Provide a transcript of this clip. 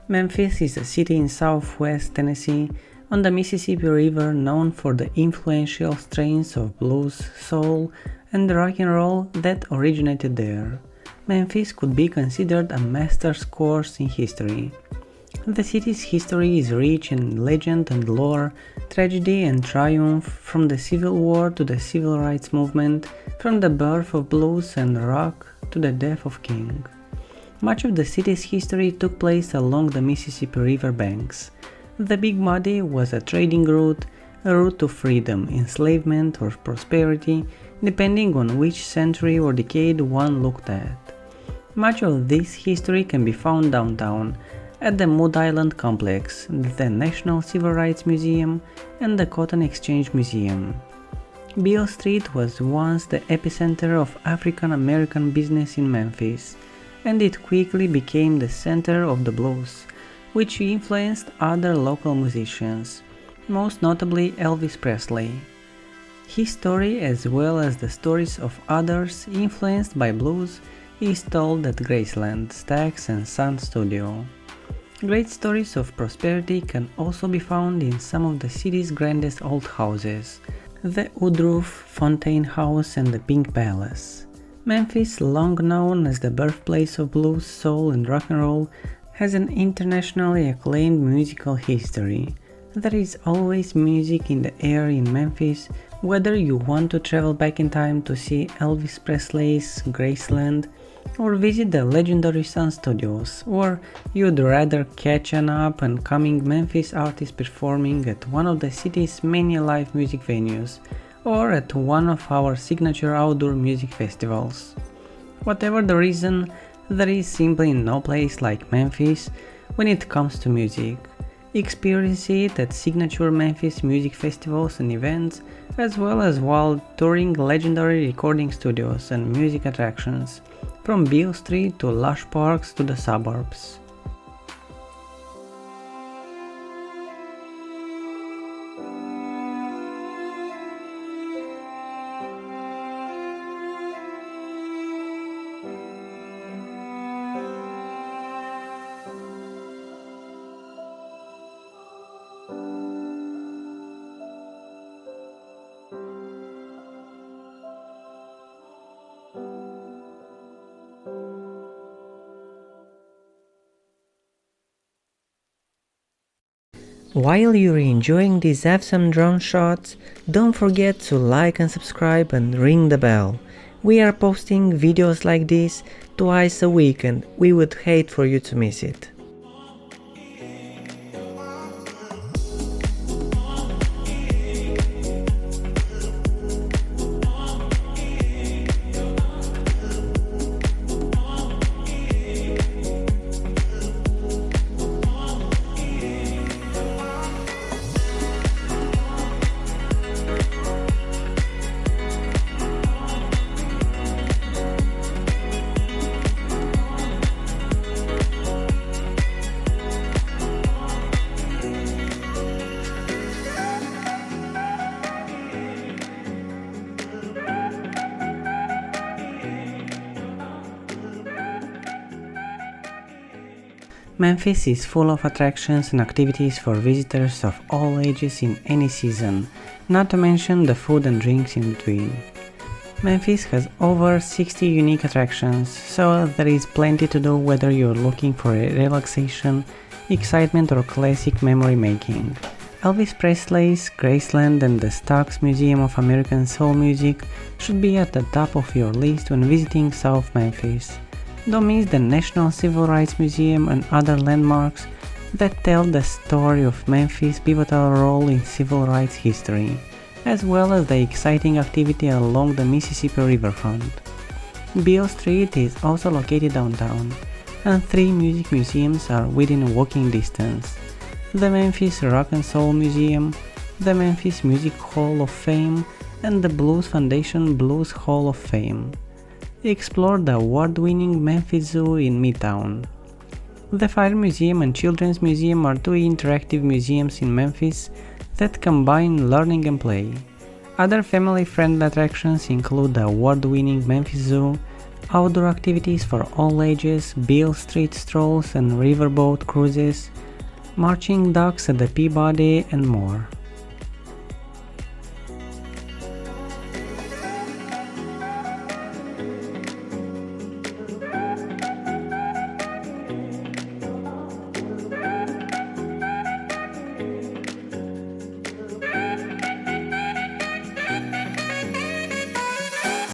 Memphis is a city in southwest Tennessee on the Mississippi River known for the influential strains of blues, soul, and rock and roll that originated there. Memphis could be considered a master's course in history. The city's history is rich in legend and lore, tragedy and triumph, from the Civil War to the Civil Rights Movement, from the birth of blues and rock to the death of King. Much of the city's history took place along the Mississippi River banks. The Big Muddy was a trading route, a route to freedom, enslavement, or prosperity, depending on which century or decade one looked at. Much of this history can be found downtown, at the Mood Island Complex, the National Civil Rights Museum, and the Cotton Exchange Museum. Beale Street was once the epicenter of African American business in Memphis, and it quickly became the center of the blues, which influenced other local musicians, most notably Elvis Presley. His story, as well as the stories of others influenced by blues, is told at Graceland, Stax and Sun Studio. Great stories of prosperity can also be found in some of the city's grandest old houses, the Woodruff, Fontaine House and the Pink Palace. Memphis, long known as the birthplace of blues, soul and rock and roll, has an internationally acclaimed musical history. There is always music in the air in Memphis, whether you want to travel back in time to see Elvis Presley's Graceland, or visit the legendary Sun Studios, or you'd rather catch an up-and-coming Memphis artist performing at one of the city's many live music venues, or at one of our signature outdoor music festivals. Whatever the reason, there is simply no place like Memphis when it comes to music. Experience it at signature Memphis music festivals and events, as well as while touring legendary recording studios and music attractions, from Beale Street to lush parks to the suburbs. While you're enjoying these awesome drone shots, don't forget to like and subscribe and ring the bell. We are posting videos like this twice a week and we would hate for you to miss it. Memphis is full of attractions and activities for visitors of all ages in any season, not to mention the food and drinks in between. Memphis has over 60 unique attractions, so there is plenty to do whether you're looking for relaxation, excitement or classic memory making. Elvis Presley's Graceland and the Stax Museum of American Soul Music should be at the top of your list when visiting South Memphis. Don't miss the National Civil Rights Museum and other landmarks that tell the story of Memphis' pivotal role in civil rights history, as well as the exciting activity along the Mississippi riverfront. Beale Street is also located downtown, and 3 music museums are within walking distance: the Memphis Rock and Soul Museum, the Memphis Music Hall of Fame, and the Blues Foundation Blues Hall of Fame. Explore the award-winning Memphis Zoo in Midtown. The Fire Museum and Children's Museum are 2 interactive museums in Memphis that combine learning and play. Other family-friendly attractions include the award-winning Memphis Zoo, outdoor activities for all ages, Beale Street strolls and riverboat cruises, marching ducks at the Peabody, and more.